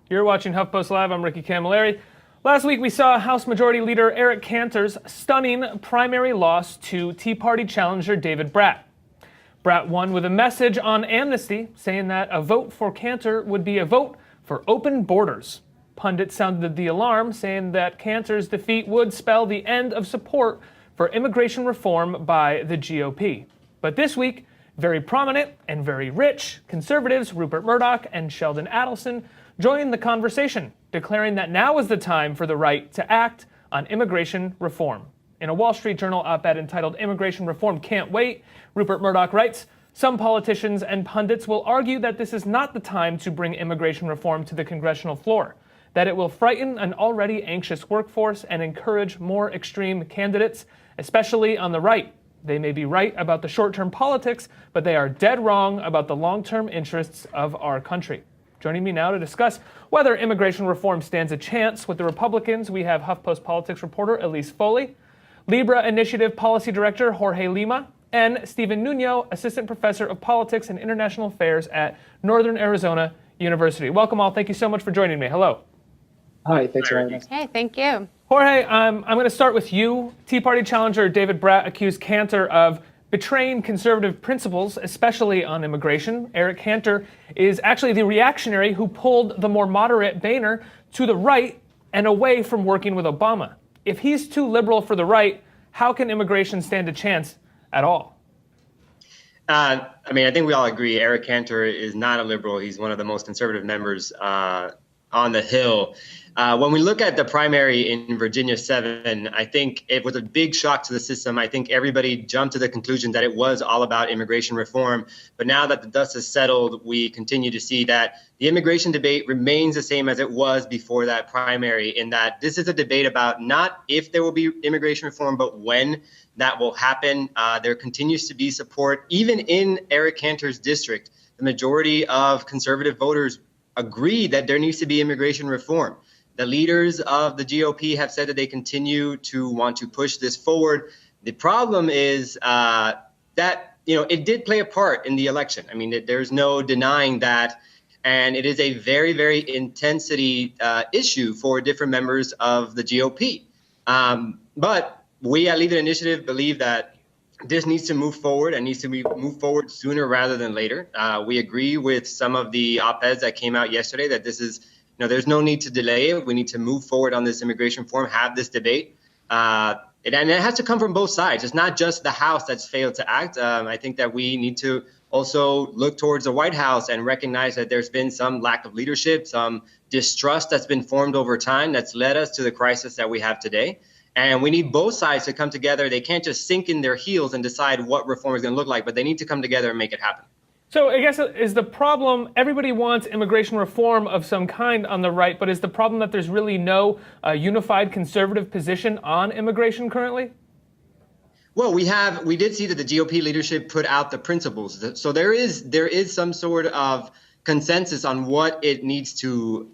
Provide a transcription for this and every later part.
You're watching HuffPost Live. I'm Ricky Camilleri. Last week, we saw House Majority Leader Eric Cantor's stunning primary loss to Tea Party challenger David Brat. Brat won with a message on amnesty, saying that a vote for Cantor would be a vote for open borders. Pundits sounded the alarm, saying that Cantor's defeat would spell the end of support for immigration reform by the GOP. But this week, very prominent and very rich conservatives Rupert Murdoch and Sheldon Adelson joined the conversation, declaring that now is the time for the right to act on immigration reform. In a Wall Street Journal op-ed entitled "Immigration Reform Can't Wait," Rupert Murdoch writes, "Some politicians and pundits will argue that this is not the time to bring immigration reform to the congressional floor, that it will frighten an already anxious workforce and encourage more extreme candidates, especially on the right. They may be right about the short-term politics, but they are dead wrong about the long-term interests of our country." Joining me now to discuss whether immigration reform stands a chance with the Republicans, we have HuffPost politics reporter Elise Foley, LIBRE Initiative Policy Director Jorge Lima, and Stephen Nuno, Assistant Professor of Politics and International Affairs at Northern Arizona University. Welcome all. Thank you so much for joining me. Hello. Hi, thanks for having us. Hey, thank you. Jorge, I'm going to start with you. Tea Party challenger David Brat accused Cantor of betraying conservative principles, especially on immigration. Eric Cantor is actually the reactionary who pulled the more moderate Boehner to the right and away from working with Obama. If he's too liberal for the right, how can immigration stand a chance at all? I think we all agree Eric Cantor is not a liberal. He's one of the most conservative members on the Hill. When we look at the primary in Virginia 7, I think it was a big shock to the system. I think everybody jumped to the conclusion that it was all about immigration reform. But now that the dust has settled, we continue to see that the immigration debate remains the same as it was before that primary, in that this is a debate about not if there will be immigration reform, but when that will happen. There continues to be support, even in Eric Cantor's district. The majority of conservative voters agree that there needs to be immigration reform. The leaders of the GOP have said that they continue to want to push this forward. The problem is that, it did play a part in the election. I mean, there's no denying that. And it is a very, very intensity issue for different members of the GOP. But we at LIBRE Initiative believe that this needs to move forward and needs to move forward sooner rather than later. We agree with some of the op-eds that came out yesterday that this is, there's no need to delay it. We need to move forward on this immigration reform, have this debate. And it has to come from both sides. It's not just the House that's failed to act. I think that we need to also look towards the White House and recognize that there's been some lack of leadership, some distrust that's been formed over time that's led us to the crisis that we have today. And we need both sides to come together. They can't just sink in their heels and decide what reform is going to look like, but they need to come together and make it happen. So I guess is the problem, everybody wants immigration reform of some kind on the right, but is the problem that there's really no unified conservative position on immigration currently? Well, we did see that the GOP leadership put out the principles. So there is some sort of consensus on what it needs to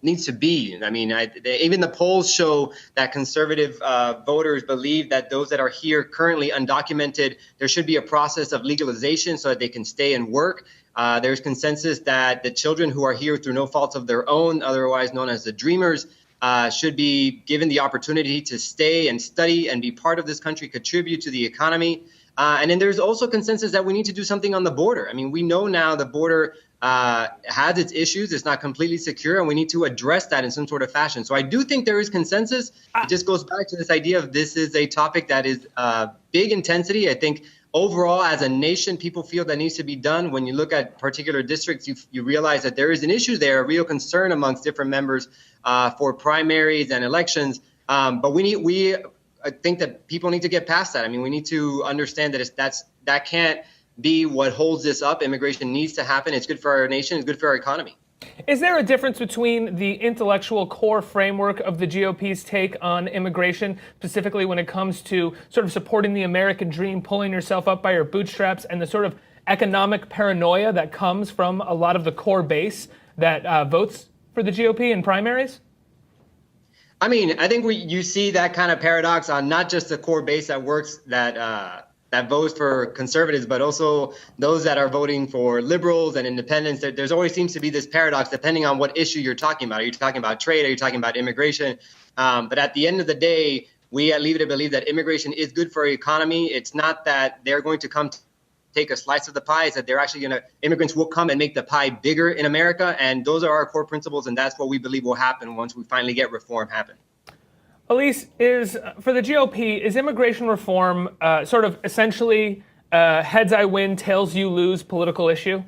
needs to be. I mean, even the polls show that conservative voters believe that those that are here currently undocumented, there should be a process of legalization so that they can stay and work. There's consensus that the children who are here through no fault of their own, otherwise known as the Dreamers, should be given the opportunity to stay and study and be part of this country, contribute to the economy. And then there's also consensus that we need to do something on the border. I mean, we know now the border has its issues. It's not completely secure, and we need to address that in some sort of fashion. So I do think there is consensus. It just goes back to this idea of this is a topic that is big intensity. I think overall, as a nation, people feel that needs to be done. When you look at particular districts, you realize that there is an issue there, a real concern amongst different members for primaries and elections. But I think that people need to get past that. I mean, we need to understand that that can't be what holds this up. Immigration needs to happen. It's good for our nation. It's good for our economy. Is there a difference between the intellectual core framework of the GOP's take on immigration, specifically when it comes to sort of supporting the American dream, pulling yourself up by your bootstraps, and the sort of economic paranoia that comes from a lot of the core base that votes for the GOP in primaries? I mean, I think you see that kind of paradox on not just the core base that works, that that votes for conservatives, but also those that are voting for liberals and independents. There's always seems to be this paradox depending on what issue you're talking about. Are you talking about trade? Are you talking about immigration? But at the end of the day, we at LIBRE believe that immigration is good for our economy. It's not that they're going to come take a slice of the pie. It's that they're actually immigrants will come and make the pie bigger in America. And those are our core principles. And that's what we believe will happen once we finally get reform happen. Elise, for the GOP, is immigration reform sort of essentially heads I win, tails you lose political issue?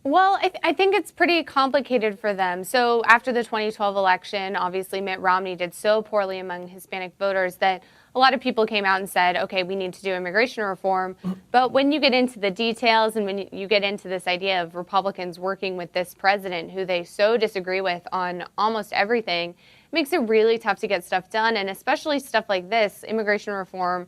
Well, I think it's pretty complicated for them. So after the 2012 election, obviously Mitt Romney did so poorly among Hispanic voters that a lot of people came out and said, okay, we need to do immigration reform. But when you get into the details and when you get into this idea of Republicans working with this president who they so disagree with on almost everything, it makes it really tough to get stuff done. And especially stuff like this, immigration reform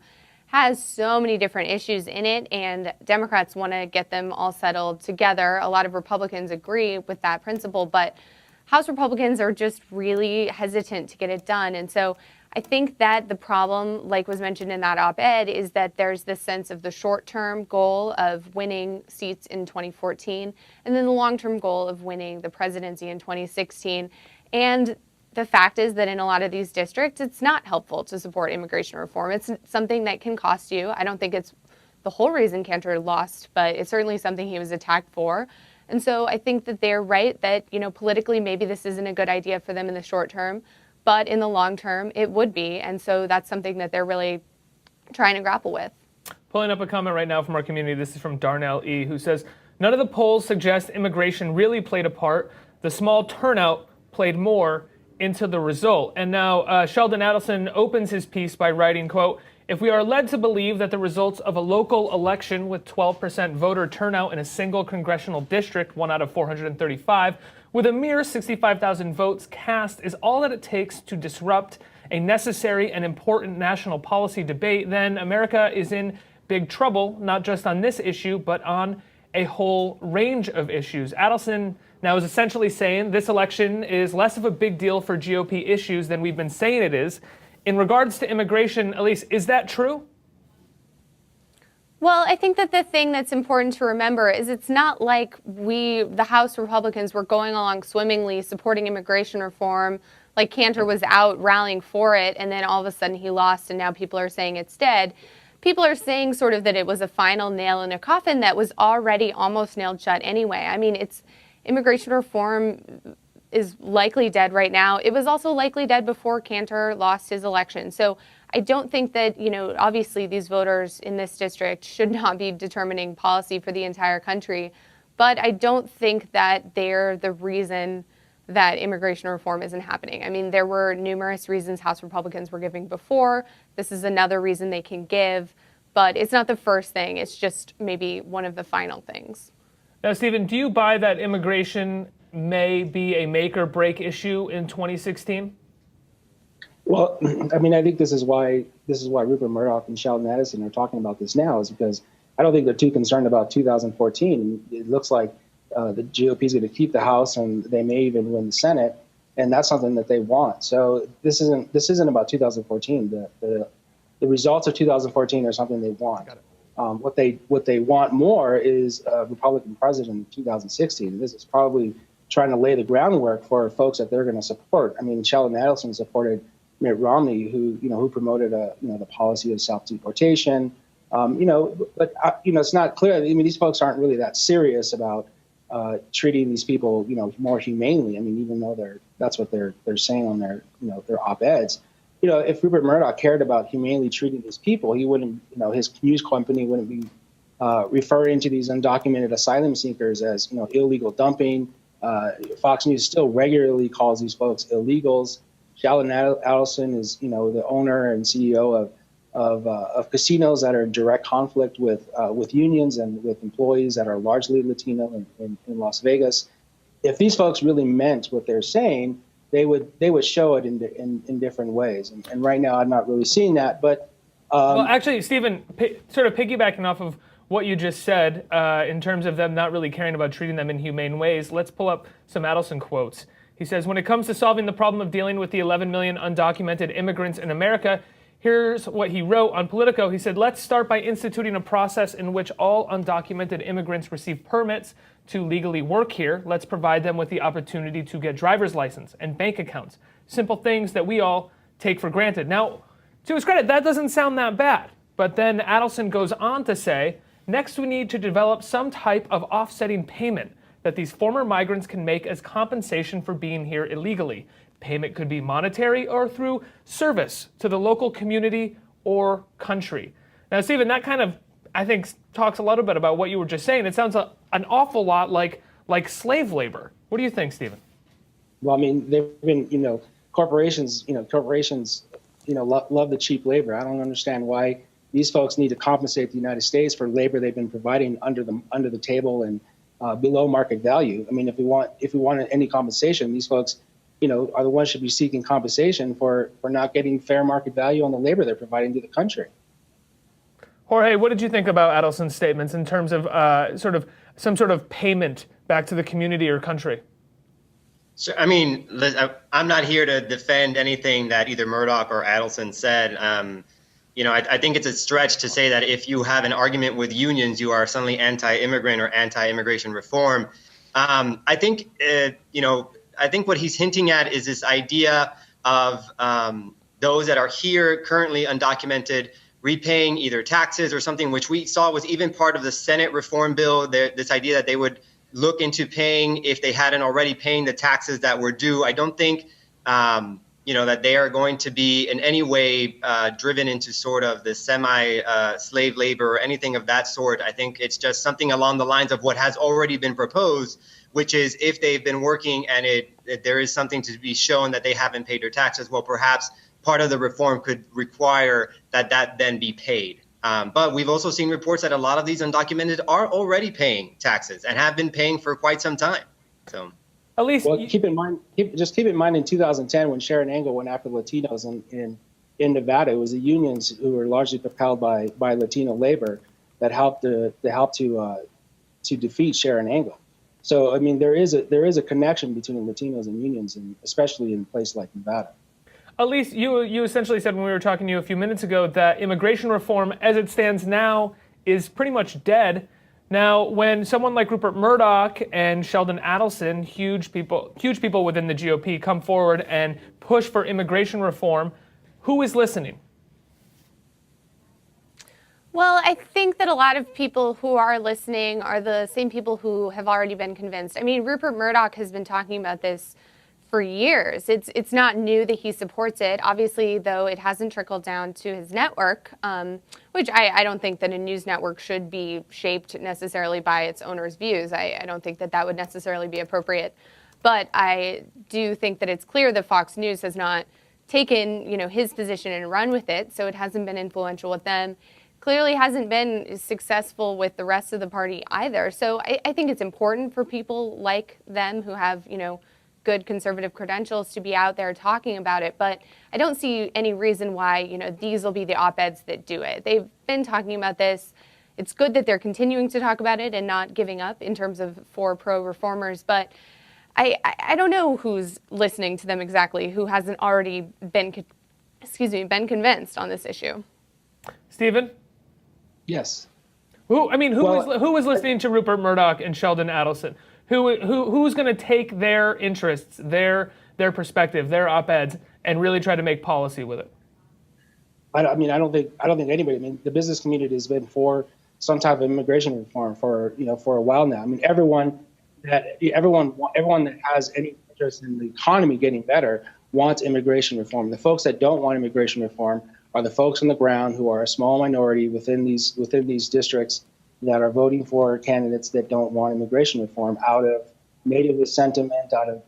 has so many different issues in it, and Democrats want to get them all settled together. A lot of Republicans agree with that principle, but House Republicans are just really hesitant to get it done. And so I think that the problem, like was mentioned in that op-ed, is that there's this sense of the short-term goal of winning seats in 2014, and then the long-term goal of winning the presidency in 2016. And the fact is that in a lot of these districts, it's not helpful to support immigration reform. It's something that can cost you. I don't think it's the whole reason Cantor lost, but it's certainly something he was attacked for. And so I think that they're right that, politically, maybe this isn't a good idea for them in the short term, but in the long term, it would be. And so that's something that they're really trying to grapple with. Pulling up a comment right now from our community. This is from Darnell E., who says, none of the polls suggest immigration really played a part. The small turnout played more into the result. And now Sheldon Adelson opens his piece by writing, quote, if we are led to believe that the results of a local election with 12% voter turnout in a single congressional district, 1 out of 435, with a mere 65,000 votes cast is all that it takes to disrupt a necessary and important national policy debate, then America is in big trouble, not just on this issue, but on a whole range of issues. Adelson now is essentially saying this election is less of a big deal for GOP issues than we've been saying it is. In regards to immigration, Elise, is that true? Well, I think that the thing that's important to remember is it's not like the House Republicans, were going along swimmingly supporting immigration reform, like Cantor was out rallying for it, and then all of a sudden he lost, and now people are saying it's dead. People are saying sort of that it was a final nail in a coffin that was already almost nailed shut anyway. I mean, immigration reform is likely dead right now. It was also likely dead before Cantor lost his election. So I don't think that, obviously these voters in this district should not be determining policy for the entire country. But I don't think that they're the reason that immigration reform isn't happening. I mean, there were numerous reasons House Republicans were giving before. This is another reason they can give, but it's not the first thing. It's just maybe one of the final things. Now, Stephen, do you buy that immigration may be a make or break issue in 2016? Well, I mean, I think this is why Rupert Murdoch and Sheldon Adelson are talking about this now, is because I don't think they're too concerned about 2014. It looks like the GOP is going to keep the House, and they may even win the Senate, and that's something that they want. So this isn't about 2014. The results of 2014 are something they want. What they want more is a Republican president in 2016. This is probably trying to lay the groundwork for folks that they're going to support. I mean, Sheldon Adelson supported Mitt Romney, who promoted the policy of self-deportation. But it's not clear. I mean, these folks aren't really that serious about treating these people, more humanely. I mean, even though that's what they're saying on their op-eds. If Rupert Murdoch cared about humanely treating these people, he wouldn't, his news company wouldn't be referring to these undocumented asylum seekers as, illegal dumping. Fox News still regularly calls these folks illegals. Sheldon Adelson is, the owner and CEO of casinos that are in direct conflict with unions and with employees that are largely Latino in Las Vegas. If these folks really meant what they're saying, they would show it in different ways. And right now, I'm not really seeing that. But well, actually, Stephen, sort of piggybacking off of what you just said in terms of them not really caring about treating them in humane ways, let's pull up some Adelson quotes. He says, when it comes to solving the problem of dealing with the 11 million undocumented immigrants in America, Here's what he wrote on Politico. He said, let's start by instituting a process in which all undocumented immigrants receive permits to legally work here. Let's provide them with the opportunity to get driver's license and bank accounts. Simple things that we all take for granted. Now, to his credit, that doesn't sound that bad. But then Adelson goes on to say, next we need to develop some type of offsetting payment that these former migrants can make as compensation for being here illegally. Payment could be monetary or through service to the local community or country. Now, Stephen, that kind of, I think, talks a little bit about what you were just saying. It sounds an awful lot like slave labor. What do you think, Stephen? Well, I mean, they've been, corporations, love the cheap labor. I don't understand why these folks need to compensate the United States for labor they've been providing under the table and below market value. I mean, if we want any compensation, these folks, are the ones who should be seeking compensation for not getting fair market value on the labor they're providing to the country. Jorge, what did you think about Adelson's statements in terms of some sort of payment back to the community or country? So, I mean, I'm not here to defend anything that either Murdoch or Adelson said. I think it's a stretch to say that if you have an argument with unions, you are suddenly anti-immigrant or anti-immigration reform. I think what he's hinting at is this idea of those that are here currently undocumented repaying either taxes or something, which we saw was even part of the Senate reform bill. This idea that they would look into paying, if they hadn't already, paying the taxes that were due. I don't think that they are going to be in any way driven into sort of the semi-slave labor or anything of that sort. I think it's just something along the lines of what has already been proposed, which is if they've been working and there is something to be shown that they haven't paid their taxes, well, perhaps part of the reform could require that then be paid. But we've also seen reports that a lot of these undocumented are already paying taxes and have been paying for quite some time. So. At least, well, keep in mind in 2010 when Sharon Angle went after Latinos in Nevada, it was the unions who were largely propelled by Latino labor that helped to defeat Sharon Angle. So I mean, there is a connection between Latinos and unions, and especially in a place like Nevada. At least you essentially said when we were talking to you a few minutes ago that immigration reform, as it stands now, is pretty much dead. Now, when someone like Rupert Murdoch and Sheldon Adelson, huge people within the GOP, come forward and push for immigration reform, who is listening? Well, I think that a lot of people who are listening are the same people who have already been convinced. I mean, Rupert Murdoch has been talking about this for years. It's not new that he supports it. Obviously, though, it hasn't trickled down to his network, which I don't think that a news network should be shaped necessarily by its owner's views. I don't think that would necessarily be appropriate. But I do think that it's clear that Fox News has not taken, his position and run with it, so it hasn't been influential with them. Clearly hasn't been successful with the rest of the party either. So I think it's important for people like them who have, good conservative credentials to be out there talking about it. But I don't see any reason why, these will be the op-eds that do it. They've been talking about this. It's good that they're continuing to talk about it and not giving up in terms of for pro-reformers. But I don't know who's listening to them exactly, who hasn't already been convinced on this issue. Stephen? Yes. Who was listening to Rupert Murdoch and Sheldon Adelson? Who's going to take their interests, their perspective, their op-eds, and really try to make policy with it? I don't think anybody. I mean, the business community has been for some type of immigration reform for a while now. I mean, everyone that has any interest in the economy getting better wants immigration reform. The folks that don't want immigration reform are the folks on the ground who are a small minority within these districts that are voting for candidates that don't want immigration reform out of nativist sentiment, out of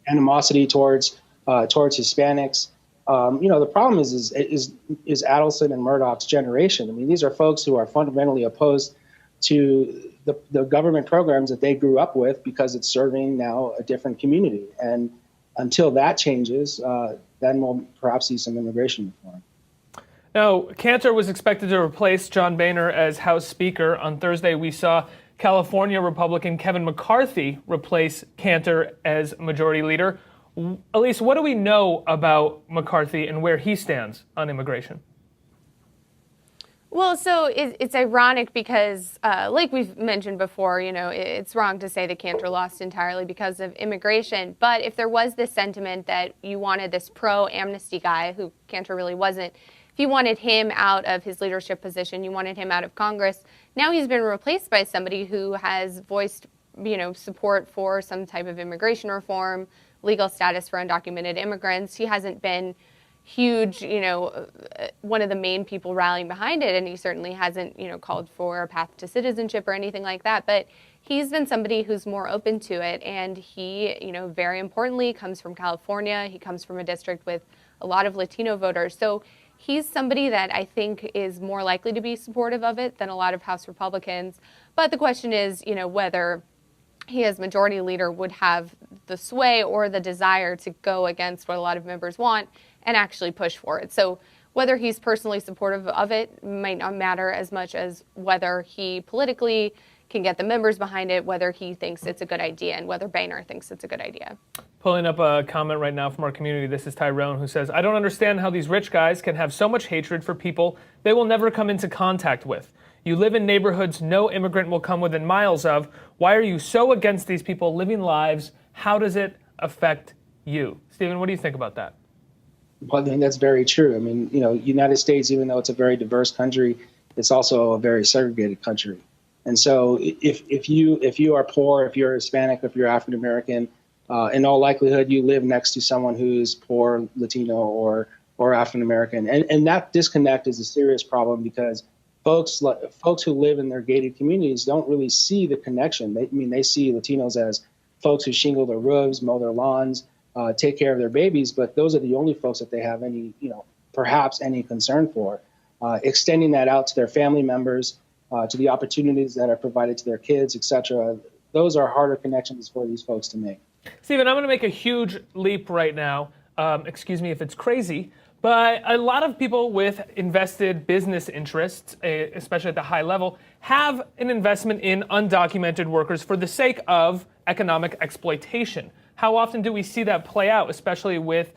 animosity towards Hispanics. The problem is Adelson and Murdoch's generation. I mean, these are folks who are fundamentally opposed to the government programs that they grew up with because it's serving now a different community. And until that changes, then we'll perhaps see some immigration reform. Now, Cantor was expected to replace John Boehner as House Speaker. On Thursday, we saw California Republican Kevin McCarthy replace Cantor as Majority Leader. Elise, what do we know about McCarthy and where he stands on immigration? Well, so it's ironic because, like we've mentioned before, it's wrong to say that Cantor lost entirely because of immigration. But if there was this sentiment that you wanted this pro-amnesty guy, who Cantor really wasn't, if you wanted him out of his leadership position, you wanted him out of Congress, now he's been replaced by somebody who has voiced, support for some type of immigration reform, legal status for undocumented immigrants. He hasn't been huge, one of the main people rallying behind it, and he certainly hasn't, called for a path to citizenship or anything like that. But he's been somebody who's more open to it, and he, very importantly, comes from California. He comes from a district with a lot of Latino voters. So he's somebody that I think is more likely to be supportive of it than a lot of House Republicans. But the question is, whether he as majority leader would have the sway or the desire to go against what a lot of members want and actually push for it. So whether he's personally supportive of it might not matter as much as whether he politically can get the members behind it, whether he thinks it's a good idea, and whether Boehner thinks it's a good idea. Pulling up a comment right now from our community. This is Tyrone, who says, I don't understand how these rich guys can have so much hatred for people they will never come into contact with. You live in neighborhoods no immigrant will come within miles of. Why are you so against these people living lives? How does it affect you? Stephen, what do you think about that? Well, I think that's very true. I mean, United States, even though it's a very diverse country, it's also a very segregated country. And so if you are poor, if you're Hispanic, if you're African American, in all likelihood, you live next to someone who's poor, Latino, or African American. And that disconnect is a serious problem because folks who live in their gated communities don't really see the connection. They see Latinos as folks who shingle their roofs, mow their lawns, take care of their babies, but those are the only folks that they have any, perhaps any concern for. Extending that out to their family members, to the opportunities that are provided to their kids, et cetera, those are harder connections for these folks to make. Stephen, I'm going to make a huge leap right now. Excuse me if it's crazy, but a lot of people with invested business interests, especially at the high level, have an investment in undocumented workers for the sake of economic exploitation. How often do we see that play out, especially with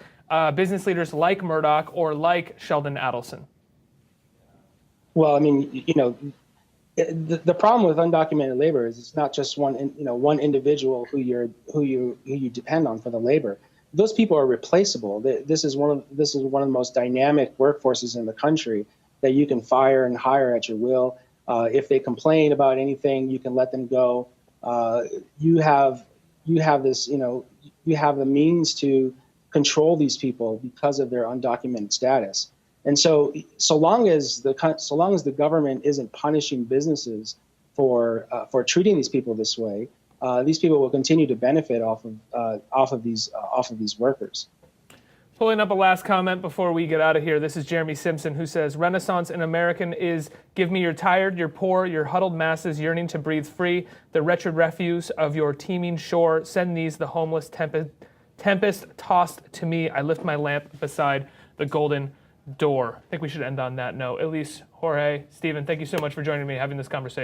business leaders like Murdoch or like Sheldon Adelson? Well, I mean, the problem with undocumented labor is it's not just one individual who you depend on for the labor. Those people are replaceable. This is one of the most dynamic workforces in the country that you can fire and hire at your will. If they complain about anything, you can let them go. You have the means to control these people because of their undocumented status. And so long as the government isn't punishing businesses for treating these people this way, these people will continue to benefit off of these workers. Pulling up a last comment before we get out of here. This is Jeremy Simpson, who says, Renaissance in American is give me your tired, your poor, your huddled masses yearning to breathe free, the wretched refuse of your teeming shore. Send these the homeless tempest tossed to me. I lift my lamp beside the golden door. I think we should end on that note. Elise, Jorge, Stephen, thank you so much for joining me having this conversation.